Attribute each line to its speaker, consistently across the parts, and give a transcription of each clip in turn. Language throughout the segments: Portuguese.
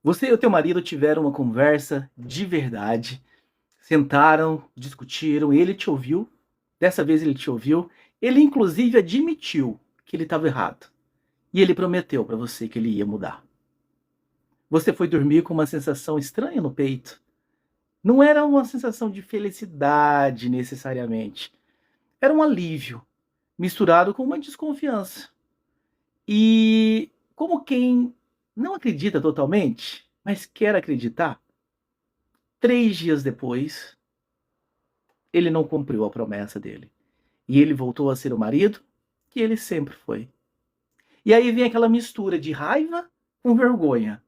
Speaker 1: Você e o teu marido tiveram uma conversa de verdade, sentaram, discutiram, ele te ouviu, dessa vez ele te ouviu, ele inclusive admitiu que ele estava errado. E ele prometeu para você que ele ia mudar. Você foi dormir com uma sensação estranha no peito. Não era uma sensação de felicidade necessariamente. Era um alívio, misturado com uma desconfiança. E como quem não acredita totalmente, mas quer acreditar, 3 dias depois, ele não cumpriu a promessa dele. E ele voltou a ser o marido que ele sempre foi. E aí vem aquela mistura de raiva com vergonha,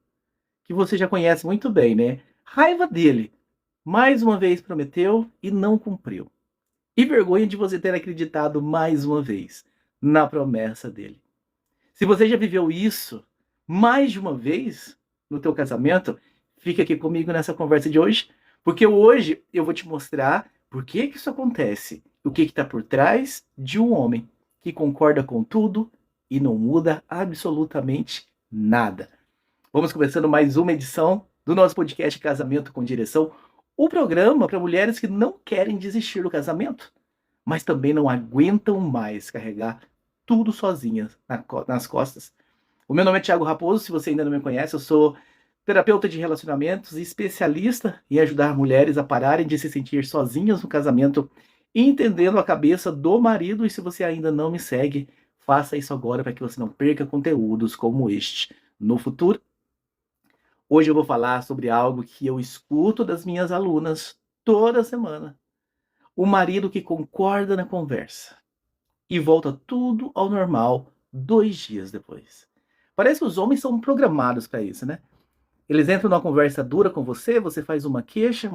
Speaker 1: que você já conhece muito bem, né? Raiva dele. Mais uma vez prometeu e não cumpriu. E vergonha de você ter acreditado mais uma vez na promessa dele. Se você já viveu isso mais de uma vez no teu casamento, fica aqui comigo nessa conversa de hoje, porque hoje eu vou te mostrar por que isso acontece, o que está por trás de um homem que concorda com tudo e não muda absolutamente nada. Vamos começando mais uma edição do nosso podcast Casamento com Direção, o programa para mulheres que não querem desistir do casamento, mas também não aguentam mais carregar tudo sozinhas nas costas. O meu nome é Thiago Raposo, se você ainda não me conhece, eu sou terapeuta de relacionamentos e especialista em ajudar mulheres a pararem de se sentir sozinhas no casamento, entendendo a cabeça do marido. E se você ainda não me segue, faça isso agora para que você não perca conteúdos como este no futuro. Hoje eu vou falar sobre algo que eu escuto das minhas alunas toda semana. O marido que concorda na conversa e volta tudo ao normal 2 dias depois. Parece que os homens são programados para isso, né? Eles entram numa conversa dura com você, você faz uma queixa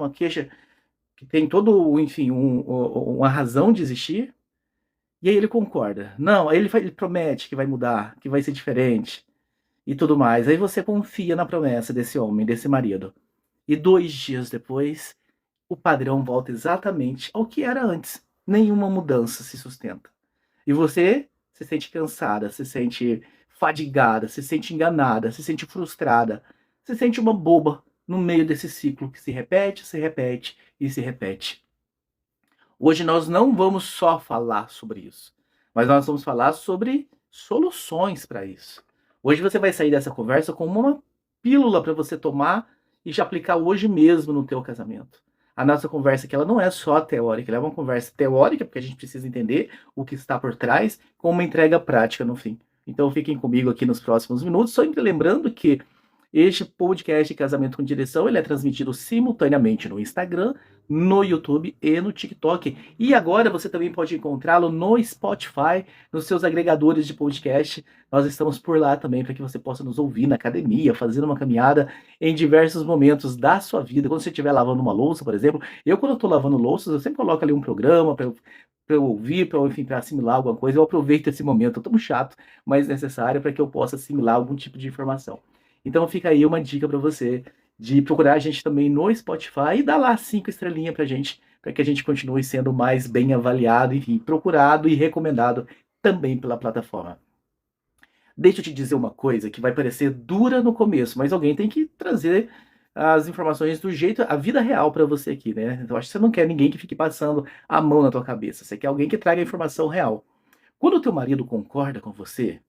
Speaker 1: que tem todo, enfim, uma razão de existir, e aí ele concorda. Não, aí ele promete que vai mudar, que vai ser diferente e tudo mais. Aí você confia na promessa desse homem, desse marido. E 2 dias depois, o padrão volta exatamente ao que era antes. Nenhuma mudança se sustenta. E você se sente cansada, se sente fadigada, se sente enganada, se sente frustrada, se sente uma boba no meio desse ciclo que se repete e se repete. Hoje nós não vamos só falar sobre isso, mas nós vamos falar sobre soluções para isso. Hoje você vai sair dessa conversa com uma pílula para você tomar e já aplicar hoje mesmo no teu casamento. A nossa conversa aqui ela não é só teórica, ela é uma conversa teórica, porque a gente precisa entender o que está por trás, com uma entrega prática no fim. Então fiquem comigo aqui nos próximos minutos, só lembrando que este podcast Casamento com Direção ele é transmitido simultaneamente no Instagram, no YouTube e no TikTok. E agora você também pode encontrá-lo no Spotify, nos seus agregadores de podcast. Nós estamos por lá também para que você possa nos ouvir na academia, fazendo uma caminhada em diversos momentos da sua vida. Quando você estiver lavando uma louça, por exemplo, quando eu estou lavando louças, eu sempre coloco ali um programa para eu ouvir, para assimilar alguma coisa. Eu aproveito esse momento tão chato, mas necessário para que eu possa assimilar algum tipo de informação. Então fica aí uma dica para você de procurar a gente também no Spotify e dar lá 5 estrelinhas pra gente, para que a gente continue sendo mais bem avaliado, enfim, procurado e recomendado também pela plataforma. Deixa eu te dizer uma coisa que vai parecer dura no começo, mas alguém tem que trazer as informações do jeito, a vida real para você aqui, né? Eu acho que você não quer ninguém que fique passando a mão na tua cabeça, você quer alguém que traga a informação real. Quando o teu marido concorda com você,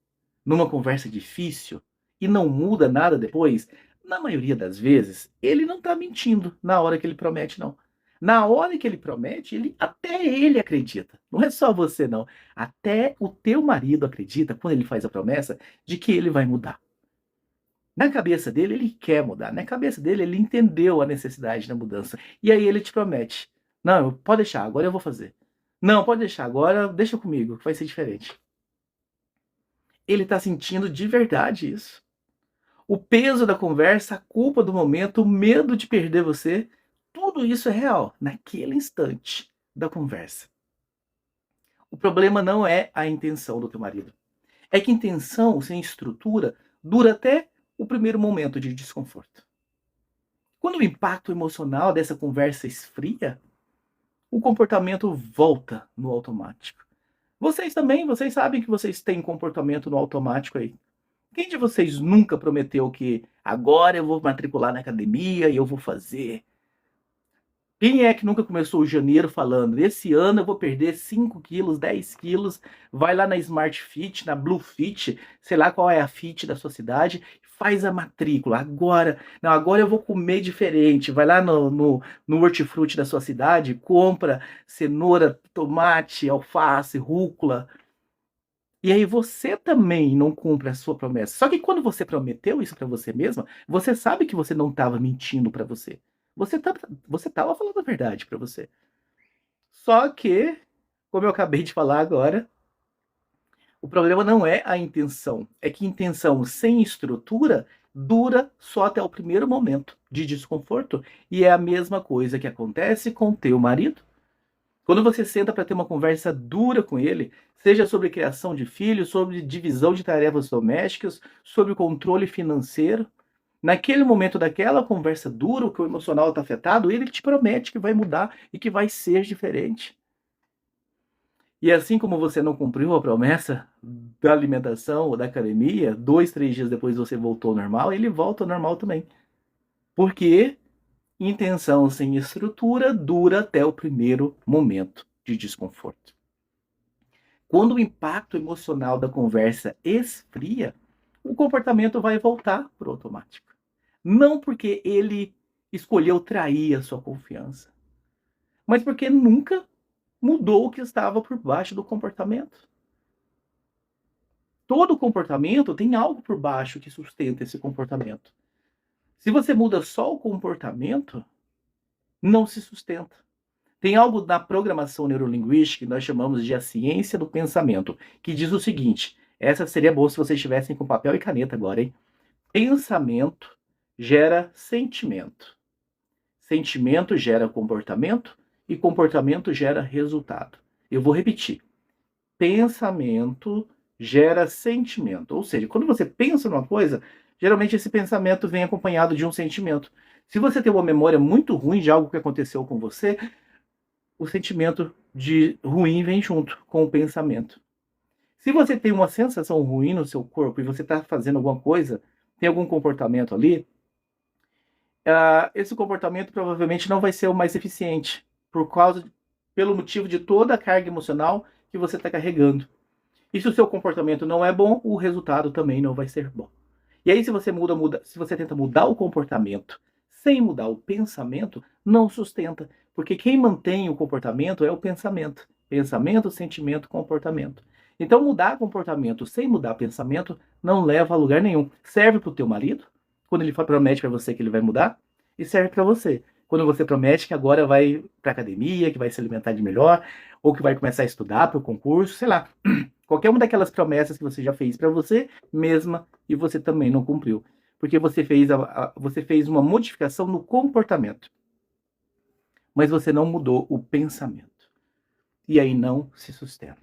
Speaker 1: numa conversa difícil, e não muda nada depois, na maioria das vezes, ele não está mentindo na hora que ele promete, não. Na hora que ele promete, até ele acredita. Não é só você, não. Até o teu marido acredita, quando ele faz a promessa, de que ele vai mudar. Na cabeça dele, ele quer mudar. Na cabeça dele, ele entendeu a necessidade da mudança. E aí ele te promete. Não, pode deixar, agora eu vou fazer. Não, pode deixar, agora deixa comigo, que vai ser diferente. Ele está sentindo de verdade isso. O peso da conversa, a culpa do momento, o medo de perder você, tudo isso é real naquele instante da conversa. O problema não é a intenção do teu marido. É que intenção sem estrutura dura até o primeiro momento de desconforto. Quando o impacto emocional dessa conversa esfria, o comportamento volta no automático. Vocês também, vocês sabem que vocês têm comportamento no automático aí. Quem de vocês nunca prometeu que agora eu vou matricular na academia e eu vou fazer? Quem é que nunca começou o janeiro falando, esse ano eu vou perder 5 quilos, 10 quilos, vai lá na Smart Fit, na Blue Fit, sei lá qual é a fit da sua cidade, faz a matrícula, agora, não, agora eu vou comer diferente, vai lá no hortifruti da sua cidade, compra cenoura, tomate, alface, rúcula, e aí você também não cumpre a sua promessa. Só que quando você prometeu isso para você mesma, você sabe que você não estava mentindo para você. Você tá, você estava falando a verdade para você. Só que, como eu acabei de falar agora, o problema não é a intenção. É que intenção sem estrutura dura só até o primeiro momento de desconforto. E é a mesma coisa que acontece com teu marido. Quando você senta para ter uma conversa dura com ele, seja sobre criação de filhos, sobre divisão de tarefas domésticas, sobre controle financeiro, naquele momento daquela conversa dura, que o emocional está afetado, ele te promete que vai mudar e que vai ser diferente. E assim como você não cumpriu a promessa da alimentação ou da academia, 2, 3 dias depois você voltou ao normal, ele volta ao normal também. Porque intenção sem estrutura dura até o primeiro momento de desconforto. Quando o impacto emocional da conversa esfria, o comportamento vai voltar para o automático. Não porque ele escolheu trair a sua confiança, mas porque nunca mudou o que estava por baixo do comportamento. Todo comportamento tem algo por baixo que sustenta esse comportamento. Se você muda só o comportamento, não se sustenta. Tem algo na programação neurolinguística que nós chamamos de a ciência do pensamento, que diz o seguinte, essa seria boa se vocês estivessem com papel e caneta agora, hein? Pensamento gera sentimento. Sentimento gera comportamento e comportamento gera resultado. Eu vou repetir. Pensamento gera sentimento. Ou seja, quando você pensa numa coisa, geralmente esse pensamento vem acompanhado de um sentimento. Se você tem uma memória muito ruim de algo que aconteceu com você, o sentimento de ruim vem junto com o pensamento. Se você tem uma sensação ruim no seu corpo e você está fazendo alguma coisa, tem algum comportamento ali, esse comportamento provavelmente não vai ser o mais eficiente, pelo motivo de toda a carga emocional que você está carregando. E se o seu comportamento não é bom, o resultado também não vai ser bom. E aí, se você se você tenta mudar o comportamento sem mudar o pensamento, não sustenta. Porque quem mantém o comportamento é o pensamento. Pensamento, sentimento, comportamento. Então, mudar comportamento sem mudar pensamento não leva a lugar nenhum. Serve para o teu marido, quando ele promete para você que ele vai mudar, e serve para você, quando você promete que agora vai para academia, que vai se alimentar de melhor, ou que vai começar a estudar para o concurso, sei lá. Qualquer uma daquelas promessas que você já fez para você mesma e você também não cumpriu. Porque você fez uma modificação no comportamento. Mas você não mudou o pensamento. E aí não se sustenta.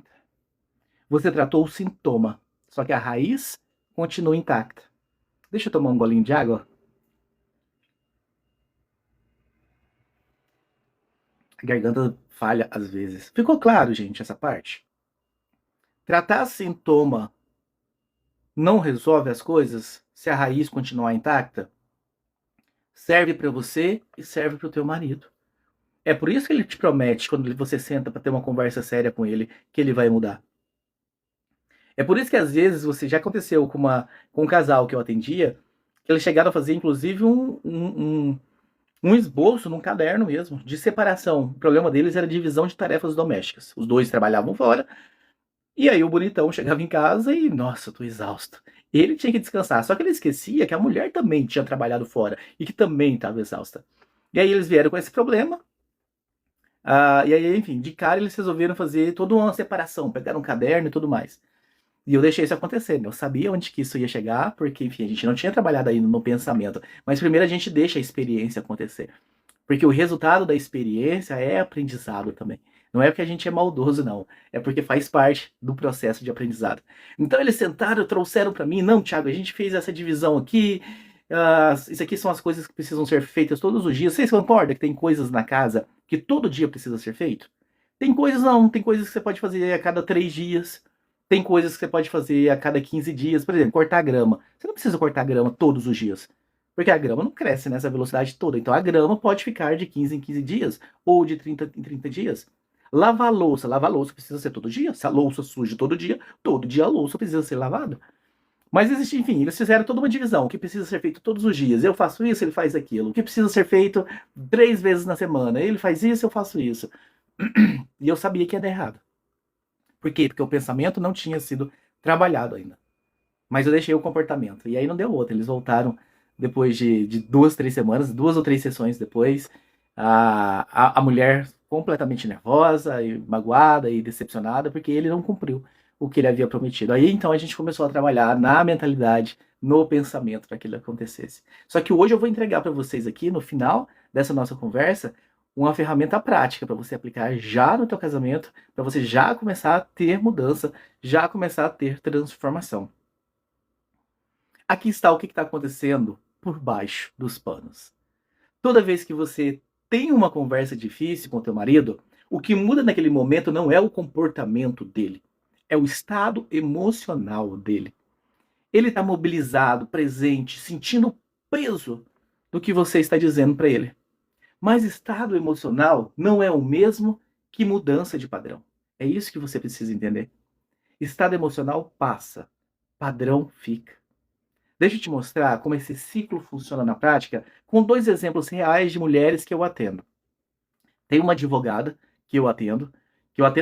Speaker 1: Você tratou o sintoma, só que a raiz continua intacta. Deixa eu tomar um golinho de água. A garganta falha às vezes. Ficou claro, gente, essa parte? Tratar sintoma não resolve as coisas se a raiz continuar intacta? Serve para você e serve para o teu marido. É por isso que ele te promete, quando você senta para ter uma conversa séria com ele, que ele vai mudar. É por isso que às vezes você já aconteceu com um casal que eu atendia, que eles chegaram a fazer inclusive um esboço num caderno mesmo, de separação. O problema deles era divisão de tarefas domésticas. Os dois trabalhavam fora, e aí o bonitão chegava em casa e, nossa, eu tô exausto. Ele tinha que descansar, só que ele esquecia que a mulher também tinha trabalhado fora e que também estava exausta. E aí eles vieram com esse problema, e aí, enfim, de cara eles resolveram fazer toda uma separação, pegaram um caderno e tudo mais. E eu deixei isso acontecer, né? Eu sabia onde que isso ia chegar, porque, enfim, a gente não tinha trabalhado ainda no pensamento. Mas primeiro a gente deixa a experiência acontecer. Porque o resultado da experiência é aprendizado também. Não é porque a gente é maldoso, não. É porque faz parte do processo de aprendizado. Então eles sentaram, trouxeram para mim, não, Thiago, a gente fez essa divisão aqui, isso aqui são as coisas que precisam ser feitas todos os dias. Vocês concordam que tem coisas na casa que todo dia precisa ser feito? Tem coisas não, tem coisas que você pode fazer a cada 3 dias. Tem coisas que você pode fazer a cada 15 dias, por exemplo, cortar grama. Você não precisa cortar grama todos os dias, porque a grama não cresce nessa velocidade toda. Então a grama pode ficar de 15 em 15 dias ou de 30 em 30 dias. Lavar louça precisa ser todo dia. Se a louça suja todo dia a louça precisa ser lavada. Mas existe, enfim, eles fizeram toda uma divisão. O que precisa ser feito todos os dias. Eu faço isso, ele faz aquilo. O que precisa ser feito 3 vezes na semana. Ele faz isso, eu faço isso. E eu sabia que ia dar errado. Por quê? Porque o pensamento não tinha sido trabalhado ainda. Mas eu deixei o comportamento. E aí não deu outra. Eles voltaram depois de 2, 3 semanas, 2 ou 3 sessões depois. A mulher completamente nervosa, e magoada e decepcionada, porque ele não cumpriu o que ele havia prometido. Aí então a gente começou a trabalhar na mentalidade, no pensamento para que ele acontecesse. Só que hoje eu vou entregar para vocês aqui, no final dessa nossa conversa, uma ferramenta prática para você aplicar já no teu casamento, para você já começar a ter mudança, já começar a ter transformação. Aqui está o que está acontecendo por baixo dos panos. Toda vez que você tem uma conversa difícil com o teu marido, o que muda naquele momento não é o comportamento dele, é o estado emocional dele. Ele está mobilizado, presente, sentindo o peso do que você está dizendo para ele. Mas estado emocional não é o mesmo que mudança de padrão. É isso que você precisa entender. Estado emocional passa, padrão fica. Deixa eu te mostrar como esse ciclo funciona na prática com 2 exemplos reais de mulheres que eu atendo. Tem uma advogada que eu atendo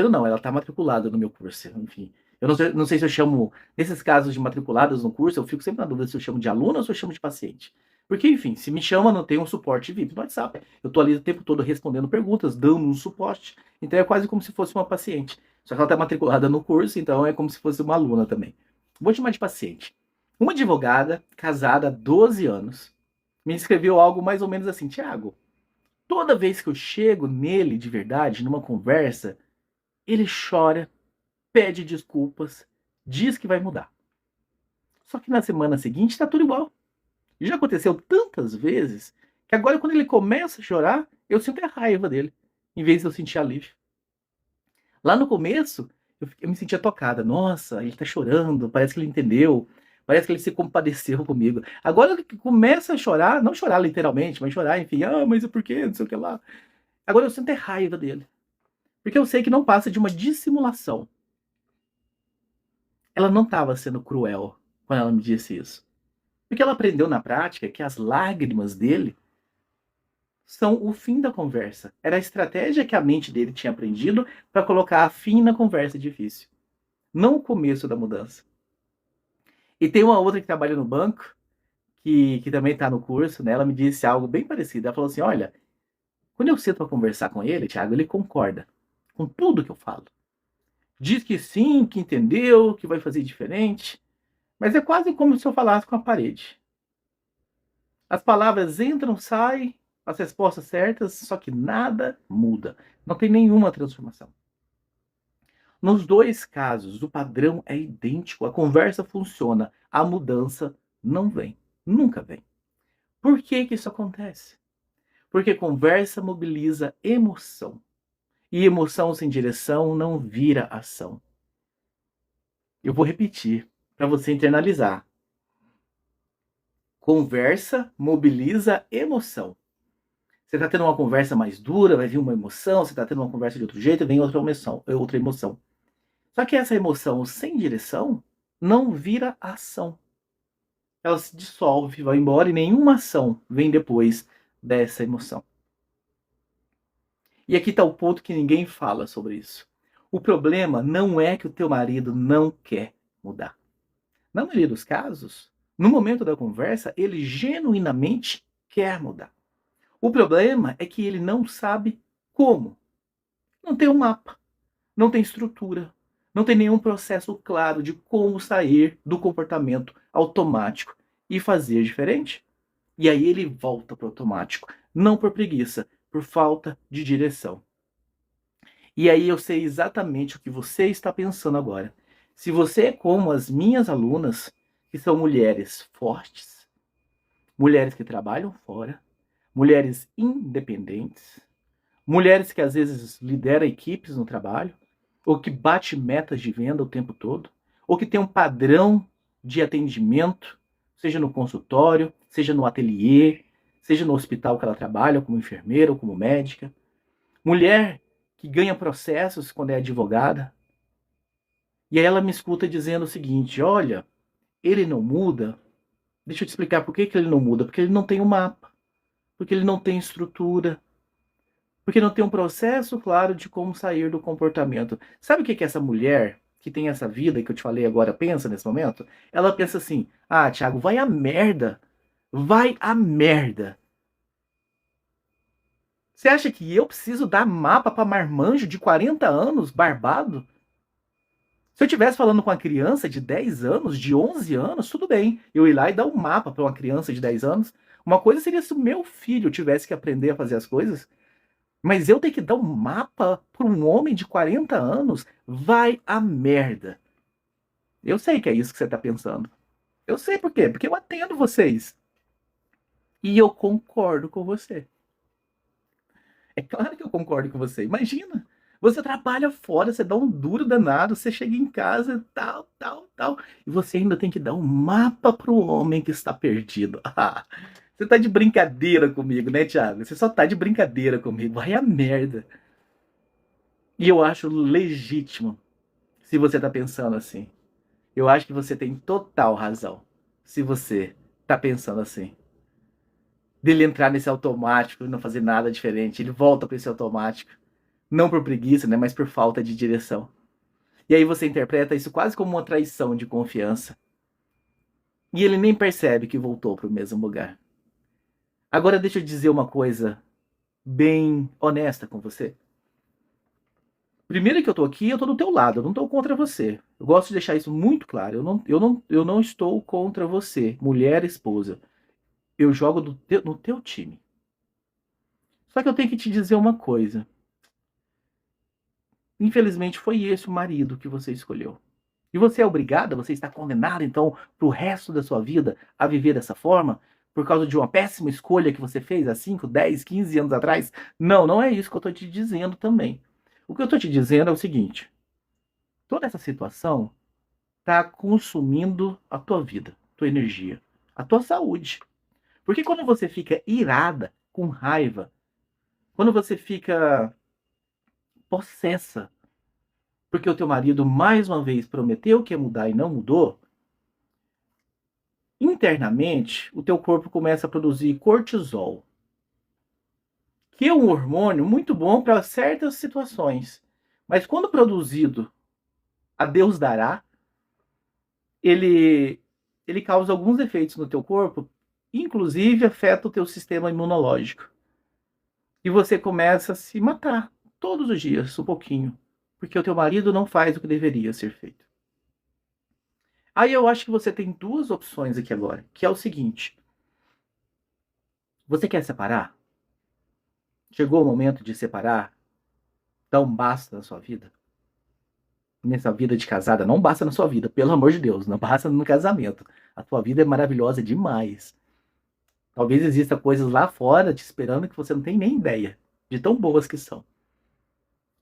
Speaker 1: não, ela está matriculada no meu curso, enfim. Eu não sei se eu chamo, nesses casos de matriculadas no curso, eu fico sempre na dúvida se eu chamo de aluno ou se eu chamo de paciente. Porque, enfim, se me chama, não tem um suporte VIP no WhatsApp. Eu estou ali o tempo todo respondendo perguntas, dando um suporte. Então é quase como se fosse uma paciente. Só que ela está matriculada no curso, então é como se fosse uma aluna também. Vou chamar de paciente. Uma advogada, casada há 12 anos, me escreveu algo mais ou menos assim: Tiago, toda vez que eu chego nele de verdade, numa conversa, ele chora, pede desculpas, diz que vai mudar. Só que na semana seguinte está tudo igual. E já aconteceu tantas vezes que agora, quando ele começa a chorar, eu sinto a raiva dele, em vez de eu sentir alívio. Lá no começo, eu me sentia tocada. Nossa, ele tá chorando, parece que ele entendeu, parece que ele se compadeceu comigo. Agora que começa a chorar, não chorar literalmente, mas chorar, enfim, mas por quê? Não sei o que lá. Agora eu sinto a raiva dele. Porque eu sei que não passa de uma dissimulação. Ela não estava sendo cruel quando ela me disse isso. Porque ela aprendeu na prática que as lágrimas dele são o fim da conversa. Era a estratégia que a mente dele tinha aprendido para colocar fim na conversa difícil. Não o começo da mudança. E tem uma outra que trabalha no banco, que também está no curso, né? Ela me disse algo bem parecido. Ela falou assim: olha, quando eu sento para conversar com ele, Thiago, ele concorda com tudo que eu falo. Diz que sim, que entendeu, que vai fazer diferente. Mas é quase como se eu falasse com a parede. As palavras entram, saem, as respostas certas, só que nada muda. Não tem nenhuma transformação. Nos dois casos, o padrão é idêntico, a conversa funciona, a mudança não vem, nunca vem. Por que isso acontece? Porque conversa mobiliza emoção. E emoção sem direção não vira ação. Eu vou repetir para você internalizar. Conversa mobiliza emoção. Você está tendo uma conversa mais dura, vai vir uma emoção. Você está tendo uma conversa de outro jeito, vem outra emoção. Só que essa emoção sem direção não vira ação. Ela se dissolve, vai embora e nenhuma ação vem depois dessa emoção. E aqui está o ponto que ninguém fala sobre isso. O problema não é que o teu marido não quer mudar. Na maioria dos casos, no momento da conversa, ele genuinamente quer mudar. O problema é que ele não sabe como. Não tem um mapa, não tem estrutura, não tem nenhum processo claro de como sair do comportamento automático e fazer diferente. E aí ele volta para o automático, não por preguiça, por falta de direção. E aí eu sei exatamente o que você está pensando agora. Se você é como as minhas alunas, que são mulheres fortes, mulheres que trabalham fora, mulheres independentes, mulheres que às vezes lideram equipes no trabalho, ou que bate metas de venda o tempo todo, ou que tem um padrão de atendimento, seja no consultório, seja no ateliê, seja no hospital que ela trabalha, como enfermeira ou como médica. Mulher que ganha processos quando é advogada. E aí ela me escuta dizendo o seguinte: olha, ele não muda. Deixa eu te explicar por que ele não muda. Porque ele não tem um mapa. Porque ele não tem estrutura. Porque não tem um processo claro de como sair do comportamento. Sabe o que essa mulher que tem essa vida que eu te falei agora pensa nesse momento? Ela pensa assim: ah, Thiago, vai a merda. Vai a merda. Você acha que eu preciso dar mapa para marmanjo de 40 anos, barbado? Se eu estivesse falando com uma criança de 10 anos, de 11 anos, tudo bem. Eu ir lá e dar um mapa para uma criança de 10 anos. Uma coisa seria se o meu filho tivesse que aprender a fazer as coisas. Mas eu ter que dar um mapa para um homem de 40 anos? Vai a merda. Eu sei que é isso que você está pensando. Eu sei por quê. Porque eu atendo vocês. E eu concordo com você. É claro que eu concordo com você. Imagina, você trabalha fora, você dá um duro danado, você chega em casa, tal, tal, tal, e você ainda tem que dar um mapa pro homem que está perdido. Ah, você tá de brincadeira comigo, né, Thiago? Você só tá de brincadeira comigo. Vai a merda. E eu acho legítimo se você tá pensando assim. Eu acho que você tem total razão se você tá pensando assim. Dele entrar nesse automático e não fazer nada diferente. Ele volta para esse automático. Não por preguiça, né, mas por falta de direção. E aí você interpreta isso quase como uma traição de confiança. E ele nem percebe que voltou para o mesmo lugar. Agora deixa eu dizer uma coisa bem honesta com você. Primeiro que eu tô aqui, eu tô do teu lado, eu não tô contra você. Eu gosto de deixar isso muito claro. Eu não estou contra você, mulher, esposa. Eu jogo no teu time. Só que eu tenho que te dizer uma coisa. Infelizmente foi esse o marido que você escolheu. E você é obrigada, você está condenada, então, para o resto da sua vida a viver dessa forma? Por causa de uma péssima escolha que você fez há 5, 10, 15 anos atrás? Não, não é isso que eu estou te dizendo também. O que eu estou te dizendo é o seguinte: toda essa situação está consumindo a tua vida, tua energia, a tua saúde. Porque quando você fica irada, com raiva, quando você fica possessa, porque o teu marido mais uma vez prometeu que ia mudar e não mudou, internamente o teu corpo começa a produzir cortisol, que é um hormônio muito bom para certas situações. Mas quando produzido a Deus dará, ele, ele causa alguns efeitos no teu corpo, inclusive afeta o teu sistema imunológico. E você começa a se matar todos os dias, um pouquinho, porque o teu marido não faz o que deveria ser feito. Aí eu acho que você tem duas opções aqui agora, que é o seguinte: você quer separar? Chegou o momento de separar? Dá um basta na sua vida? Nessa vida de casada, não basta na sua vida, pelo amor de Deus, não basta no casamento. A tua vida é maravilhosa demais. Talvez exista coisas lá fora te esperando que você não tem nem ideia de tão boas que são.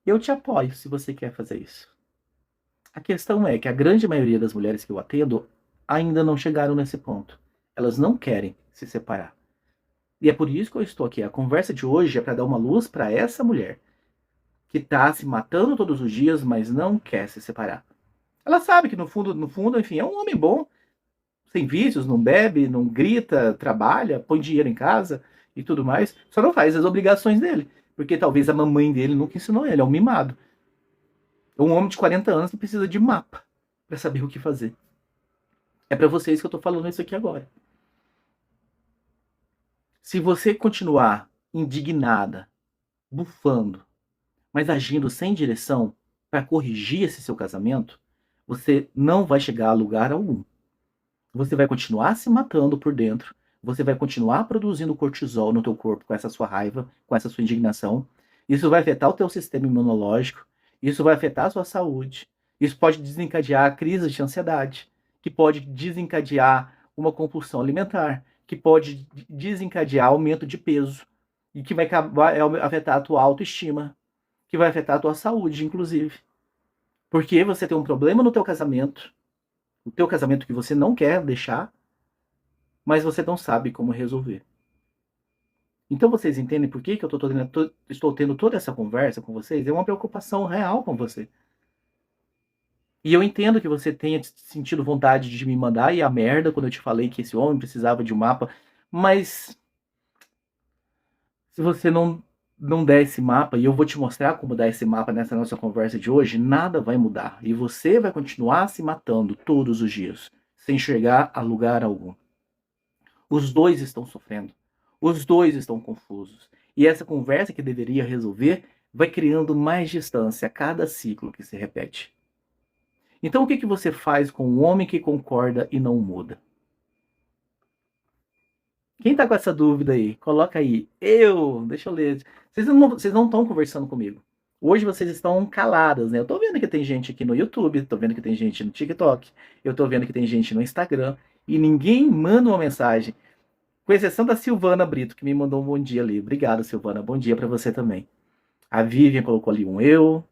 Speaker 1: Eu te apoio se você quer fazer isso. A questão é que a grande maioria das mulheres que eu atendo ainda não chegaram nesse ponto. Elas não querem se separar. E é por isso que eu estou aqui. A conversa de hoje é para dar uma luz para essa mulher que está se matando todos os dias, mas não quer se separar. Ela sabe que no fundo, enfim, é um homem bom, sem vícios, não bebe, não grita, trabalha, põe dinheiro em casa e tudo mais, só não faz as obrigações dele, porque talvez a mamãe dele nunca ensinou ele, é um mimado. É um homem de 40 anos que precisa de mapa para saber o que fazer. É para vocês que eu estou falando isso aqui agora. Se você continuar indignada, bufando, mas agindo sem direção para corrigir esse seu casamento, você não vai chegar a lugar algum. Você vai continuar se matando por dentro, você vai continuar produzindo cortisol no teu corpo com essa sua raiva, com essa sua indignação. Isso vai afetar o teu sistema imunológico, isso vai afetar a sua saúde, isso pode desencadear crises de ansiedade, que pode desencadear uma compulsão alimentar, que pode desencadear aumento de peso, e que vai afetar a tua autoestima, que vai afetar a tua saúde, inclusive. Porque você tem um problema no teu casamento, o teu casamento que você não quer deixar, mas você não sabe como resolver. Então vocês entendem por que, que estou tendo toda essa conversa com vocês? É uma preocupação real com você. E eu entendo que você tenha sentido vontade de me mandar e a merda quando eu te falei que esse homem precisava de um mapa, mas se você não der esse mapa, e eu vou te mostrar como dar esse mapa nessa nossa conversa de hoje, nada vai mudar. E você vai continuar se matando todos os dias, sem chegar a lugar algum. Os dois estão sofrendo. Os dois estão confusos. E essa conversa que deveria resolver vai criando mais distância a cada ciclo que se repete. Então o que você faz com um homem que concorda e não muda? Quem tá com essa dúvida aí? Coloca aí. Deixa eu ler. Vocês não estão conversando comigo. Hoje vocês estão caladas, né? Eu tô vendo que tem gente aqui no YouTube, tô vendo que tem gente no TikTok, eu tô vendo que tem gente no Instagram, e ninguém manda uma mensagem. Com exceção da Silvana Brito, que me mandou um bom dia ali. Obrigado, Silvana. Bom dia para você também. A Vivian colocou ali um eu.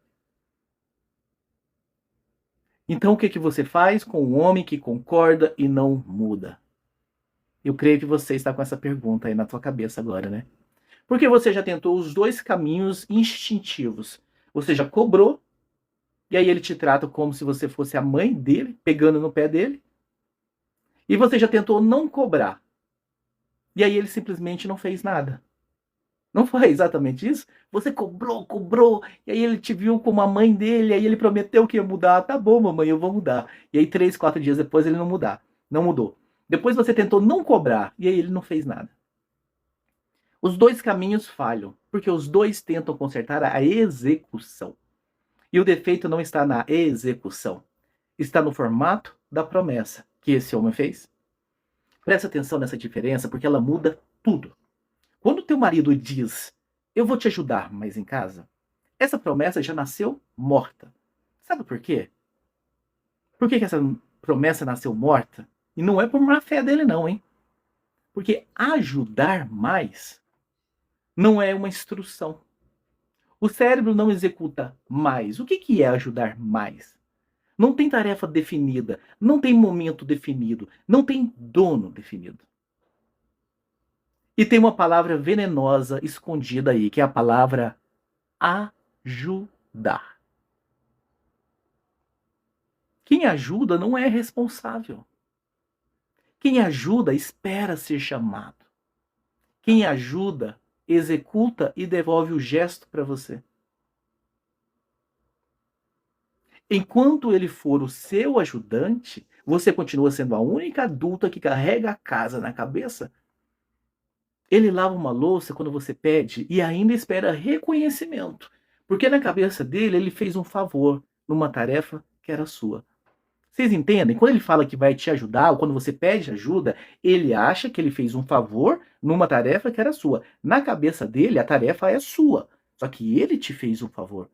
Speaker 1: Então o que você faz com um homem que concorda e não muda? Eu creio que você está com essa pergunta aí na tua cabeça agora, né? Porque você já tentou os dois caminhos instintivos. Você já cobrou, e aí ele te trata como se você fosse a mãe dele, pegando no pé dele. E você já tentou não cobrar. E aí ele simplesmente não fez nada. Não foi exatamente isso? Você cobrou, cobrou, e aí ele te viu como a mãe dele, aí ele prometeu que ia mudar. Tá bom, mamãe, eu vou mudar. E aí 3, 4 dias depois ele não mudou. Depois você tentou não cobrar, e aí ele não fez nada. Os dois caminhos falham, porque os dois tentam consertar a execução. E o defeito não está na execução, está no formato da promessa que esse homem fez. Presta atenção nessa diferença, porque ela muda tudo. Quando teu marido diz, eu vou te ajudar, mas em casa, essa promessa já nasceu morta. Sabe por quê? Por que essa promessa nasceu morta? E não é por má fé dele não, hein? Porque ajudar mais não é uma instrução. O cérebro não executa mais. O que é ajudar mais? Não tem tarefa definida, não tem momento definido, não tem dono definido. E tem uma palavra venenosa escondida aí, que é a palavra ajudar. Quem ajuda não é responsável. Quem ajuda espera ser chamado. Quem ajuda executa e devolve o gesto para você. Enquanto ele for o seu ajudante, você continua sendo a única adulta que carrega a casa na cabeça. Ele lava uma louça quando você pede e ainda espera reconhecimento, porque na cabeça dele ele fez um favor numa tarefa que era sua. Vocês entendem? Quando ele fala que vai te ajudar, ou quando você pede ajuda, ele acha que ele fez um favor numa tarefa que era sua. Na cabeça dele, a tarefa é sua, só que ele te fez um favor.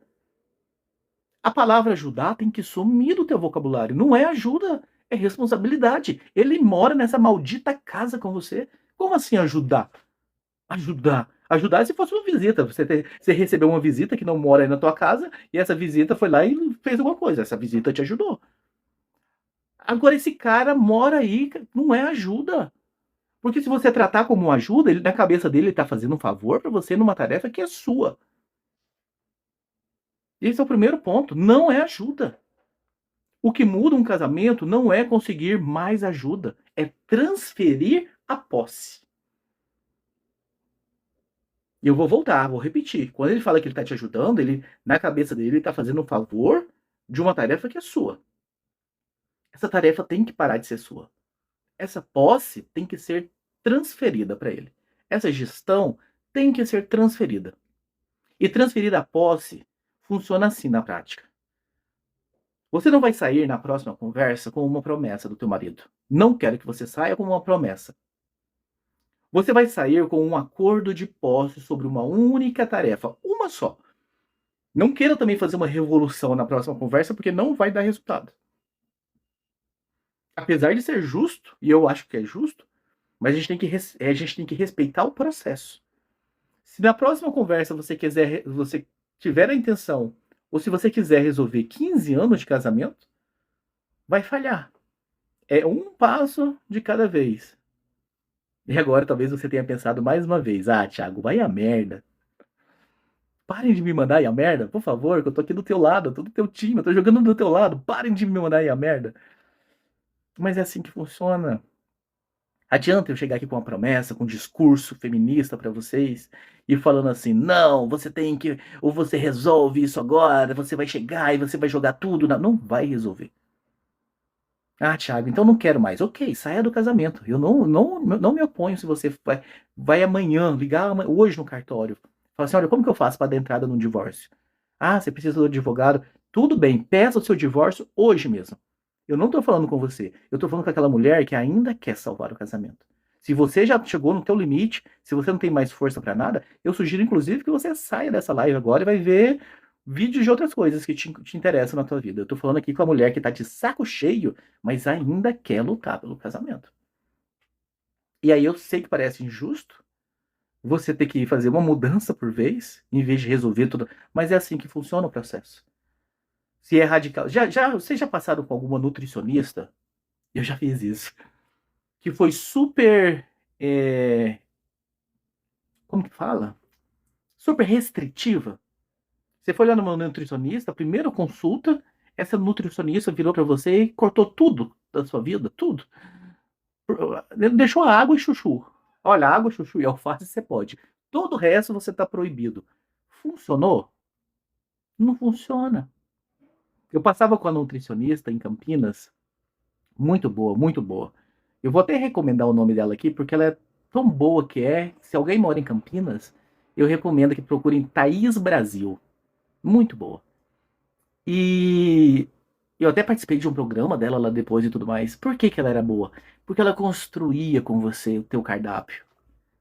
Speaker 1: A palavra ajudar tem que sumir do teu vocabulário. Não é ajuda, é responsabilidade. Ele mora nessa maldita casa com você. Como assim ajudar? Ajudar. Ajudar é se fosse uma visita. Você recebeu uma visita que não mora aí na tua casa e essa visita foi lá e fez alguma coisa. Essa visita te ajudou. Agora esse cara mora aí, não é ajuda. Porque se você tratar como ajuda, ele na cabeça dele ele tá fazendo um favor para você numa tarefa que é sua. Esse é o primeiro ponto. Não é ajuda. O que muda um casamento não é conseguir mais ajuda, é transferir a posse. E eu vou voltar, vou repetir. Quando ele fala que ele está te ajudando, ele na cabeça dele ele está fazendo um favor de uma tarefa que é sua. Essa tarefa tem que parar de ser sua. Essa posse tem que ser transferida para ele. Essa gestão tem que ser transferida. E transferir a posse funciona assim na prática. Você não vai sair na próxima conversa com uma promessa do teu marido. Não quero que você saia com uma promessa. Você vai sair com um acordo de posse sobre uma única tarefa, uma só. Não queira também fazer uma revolução na próxima conversa, porque não vai dar resultado. Apesar de ser justo, e eu acho que é justo, mas a gente tem que respeitar o processo. Se na próxima conversa você tiver a intenção Ou se você quiser resolver 15 anos de casamento, vai falhar. É um passo de cada vez. E agora talvez você tenha pensado mais uma vez: ah, Thiago, vai a merda. Parem de me mandar aí a merda, por favor, que eu tô aqui do teu lado, eu tô do teu time, eu tô jogando do teu lado. Parem de me mandar aí a merda. Mas é assim que funciona. Adianta eu chegar aqui com uma promessa, com um discurso feminista pra vocês e falando assim: não, você tem que, ou você resolve isso agora, você vai chegar e você vai jogar tudo. Não, não vai resolver. Ah, Thiago, então não quero mais. Ok, saia do casamento. Eu não me oponho se você vai amanhã, ligar hoje no cartório. Fala assim: olha, como que eu faço para dar entrada num divórcio? Ah, você precisa do advogado. Tudo bem, peça o seu divórcio hoje mesmo. Eu não estou falando com você. Eu estou falando com aquela mulher que ainda quer salvar o casamento. Se você já chegou no teu limite, se você não tem mais força para nada, eu sugiro inclusive que você saia dessa live agora e vai ver vídeos de outras coisas que te interessam na tua vida. Eu tô falando aqui com a mulher que tá de saco cheio, mas ainda quer lutar pelo casamento. E aí eu sei que parece injusto você ter que fazer uma mudança por vez, em vez de resolver tudo, mas é assim que funciona o processo. Se é radical. Vocês já passaram com alguma nutricionista? Eu já fiz isso. Que foi super. é, Como que fala? Super restritiva. Você foi lá numa nutricionista, a primeira consulta, essa nutricionista virou pra você e cortou tudo da sua vida, tudo. Deixou a água e chuchu. Olha, água, chuchu e alface você pode. Todo o resto você tá proibido. Funcionou? Não funciona. Eu passava com a nutricionista em Campinas, muito boa, muito boa. Eu vou até recomendar o nome dela aqui, porque ela é tão boa que é. Se alguém mora em Campinas, eu recomendo que procurem Thaís Brasil. Muito boa. E eu até participei de um programa dela lá depois e tudo mais. Por que que ela era boa? Porque ela construía com você o teu cardápio,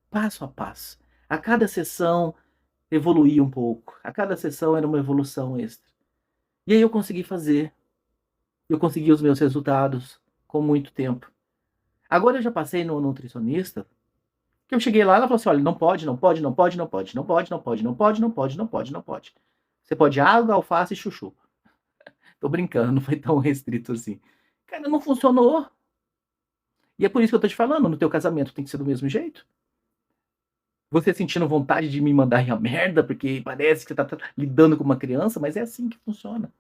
Speaker 1: passo a passo. A cada sessão evoluía um pouco. A cada sessão era uma evolução extra. E aí eu consegui fazer. Eu consegui os meus resultados com muito tempo. Agora eu já passei no nutricionista, que eu cheguei lá, ela falou assim: olha, não pode, não pode, não pode, não pode, não pode, não pode, não pode, não pode, não pode, não pode. Você pode água, alface e chuchu. Tô brincando, não foi tão restrito assim. Cara, não funcionou. E é por isso que eu tô te falando, no teu casamento tem que ser do mesmo jeito. Você sentindo vontade de me mandar a merda, porque parece que você tá lidando com uma criança, mas é assim que funciona.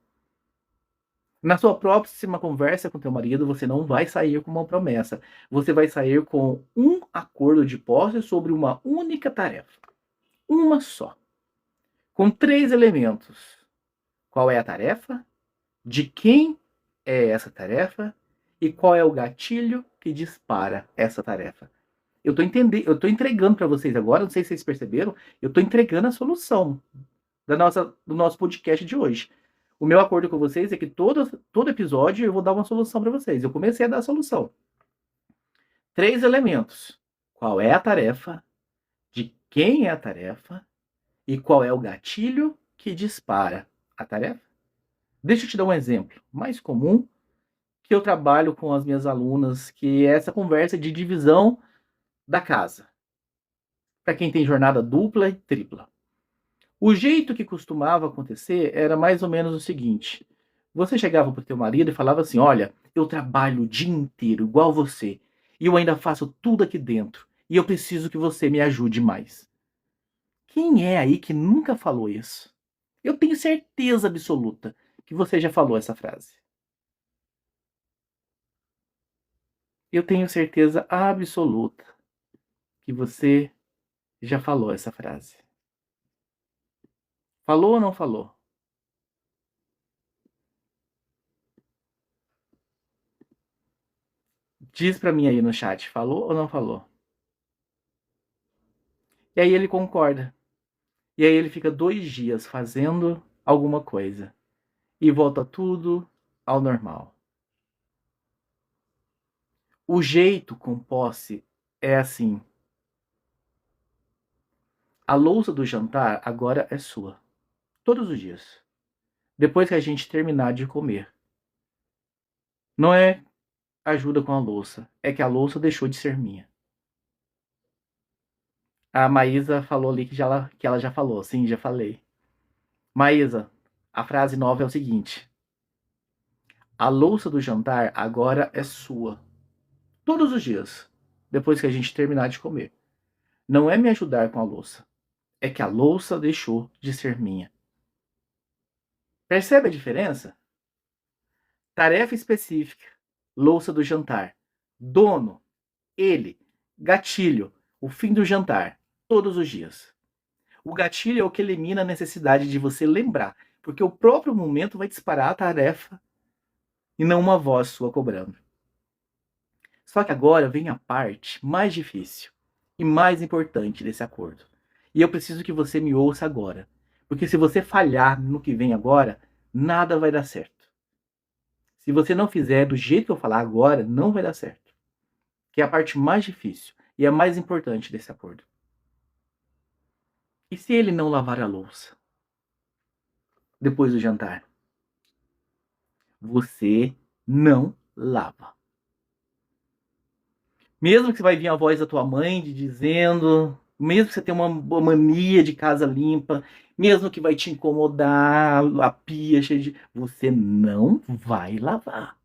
Speaker 1: Na sua próxima conversa com teu marido, você não vai sair com uma promessa. Você vai sair com um acordo de posse sobre uma única tarefa. Uma só. Com 3 elementos. Qual é a tarefa? De quem é essa tarefa? E qual é o gatilho que dispara essa tarefa? Eu tô entregando para vocês agora, não sei se vocês perceberam, eu tô entregando a solução do nosso podcast de hoje. O meu acordo com vocês é que todo episódio eu vou dar uma solução para vocês. Eu comecei a dar a solução. 3 elementos. Qual é a tarefa? De quem é a tarefa? E qual é o gatilho que dispara a tarefa? Deixa eu te dar um exemplo mais comum que eu trabalho com as minhas alunas, que é essa conversa de divisão da casa. Para quem tem jornada dupla e tripla. O jeito que costumava acontecer era mais ou menos o seguinte: você chegava pro teu marido e falava assim: olha, eu trabalho o dia inteiro igual você, e eu ainda faço tudo aqui dentro, e eu preciso que você me ajude mais. Quem é aí que nunca falou isso? Eu tenho certeza absoluta que você já falou essa frase. Eu tenho certeza absoluta que você já falou essa frase. Falou ou não falou? Diz pra mim aí no chat, falou ou não falou? E aí ele concorda. E aí ele fica 2 dias fazendo alguma coisa. E volta tudo ao normal. O jeito com posse é assim: a louça do jantar agora é sua. Todos os dias. Depois que a gente terminar de comer. Não é ajuda com a louça. É que a louça deixou de ser minha. A Maísa falou ali que ela já falou. Sim, já falei. Maísa, A frase nova é o seguinte: a louça do jantar agora é sua. Todos os dias, depois que a gente terminar de comer. Não é me ajudar com a louça. É que a louça deixou de ser minha. Percebe a diferença? Tarefa específica, louça do jantar. Dono, ele. Gatilho, o fim do jantar. Todos os dias. O gatilho é o que elimina a necessidade de você lembrar, porque o próprio momento vai disparar a tarefa e não uma voz sua cobrando. Só que agora vem a parte mais difícil e mais importante desse acordo. E eu preciso que você me ouça agora, porque se você falhar no que vem agora, nada vai dar certo. Se você não fizer do jeito que eu falar agora, não vai dar certo. Que é a parte mais difícil e a mais importante desse acordo. E se ele não lavar a louça depois do jantar? Você não lava. Mesmo que você vai vir a voz da tua mãe dizendo, mesmo que você tenha uma mania de casa limpa, mesmo que vai te incomodar a pia cheia de... Você não vai lavar.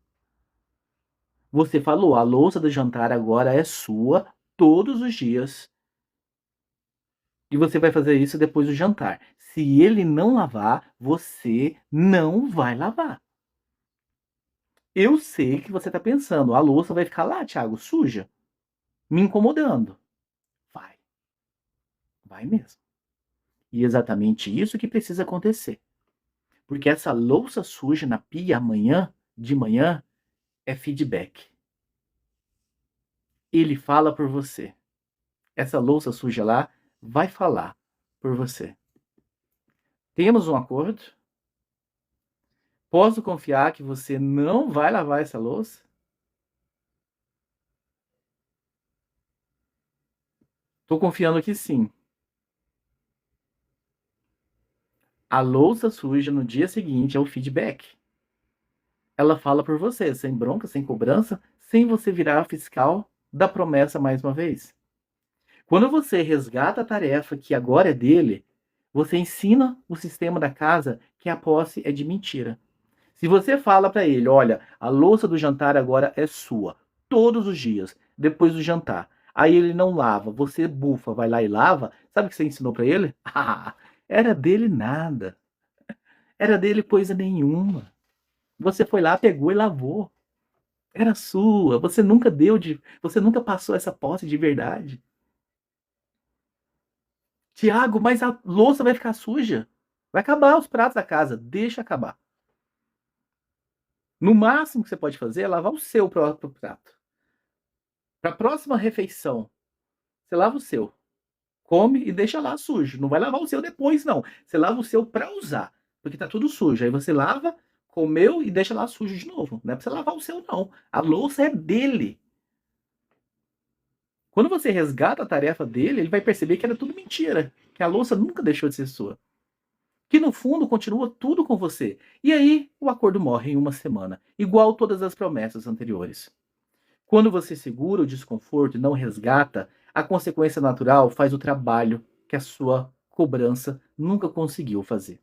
Speaker 1: Você falou, a louça do jantar agora é sua todos os dias. E você vai fazer isso depois do jantar. Se ele não lavar, você não vai lavar. Eu sei que você está pensando, a louça vai ficar lá, Thiago, suja, me incomodando. Vai. Vai mesmo. E exatamente isso que precisa acontecer. Porque essa louça suja na pia amanhã, de manhã, é feedback. Ele fala por você. Essa louça suja lá vai falar por você. Temos um acordo? Posso confiar que você não vai lavar essa louça? Estou confiando que sim. A louça suja no dia seguinte é o feedback. Ela fala por você, sem bronca, sem cobrança, sem você virar a fiscal da promessa mais uma vez. Quando você resgata a tarefa que agora é dele, você ensina o sistema da casa que a posse é de mentira. Se você fala para ele, olha, a louça do jantar agora é sua, todos os dias, depois do jantar. Aí ele não lava, você bufa, vai lá e lava. Sabe o que você ensinou para ele? Ah, era dele nada. Era dele coisa nenhuma. Você foi lá, pegou e lavou. Era sua. Você nunca passou essa posse de verdade. Tiago, mas a louça vai ficar suja. Vai acabar os pratos da casa. Deixa acabar. No máximo que você pode fazer é lavar o seu próprio prato. Para a próxima refeição, você lava o seu. Come e deixa lá sujo. Não vai lavar o seu depois, não. Você lava o seu para usar. Porque tá tudo sujo. Aí você lava, comeu e deixa lá sujo de novo. Não é para você lavar o seu, não. A louça é dele. Quando você resgata a tarefa dele, ele vai perceber que era tudo mentira. Que a louça nunca deixou de ser sua. Que no fundo continua tudo com você. E aí o acordo morre em uma semana, igual todas as promessas anteriores. Quando você segura o desconforto e não resgata, a consequência natural faz o trabalho que a sua cobrança nunca conseguiu fazer.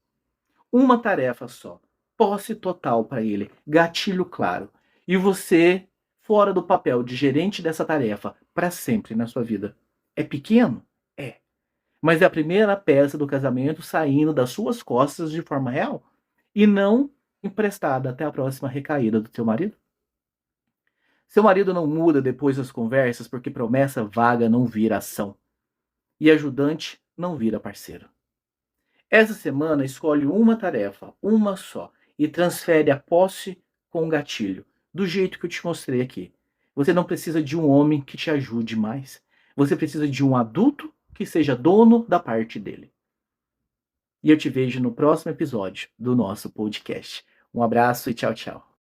Speaker 1: Uma tarefa só, posse total para ele, gatilho claro. E você fora do papel de gerente dessa tarefa para sempre na sua vida. É pequeno? É. Mas é a primeira peça do casamento saindo das suas costas de forma real e não emprestada até a próxima recaída do teu marido. Seu marido não muda depois das conversas porque promessa vaga não vira ação e ajudante não vira parceiro. Essa semana escolhe uma tarefa, uma só, e transfere a posse com o gatilho, do jeito que eu te mostrei aqui. Você não precisa de um homem que te ajude mais. Você precisa de um adulto que seja dono da parte dele. E eu te vejo no próximo episódio do nosso podcast. Um abraço e tchau, tchau.